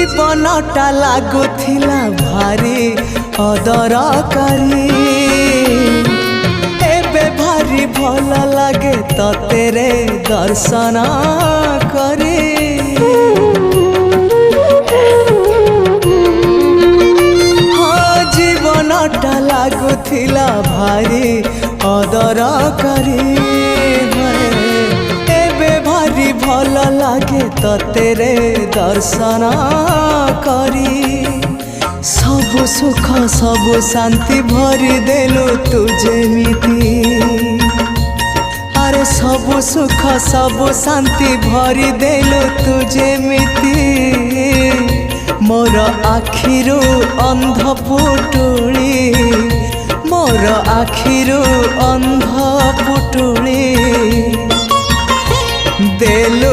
जीवनटा लागुथिला भारी अदरकारी एबे भारी भल लागे तेरे दर्शन करे। हाँ जीवनटा लागुथिला भारी अदरकारी भारी भल लागे तेरे दर्शन करी। सबु सुख सबु शांति भरी देलु तू जेमिति अरे सबु सुख सबु शांति भरी देलु तू जेमिति मोर आखिरु अंध पुटुली मोर आखिरु अंध पुटुली देलु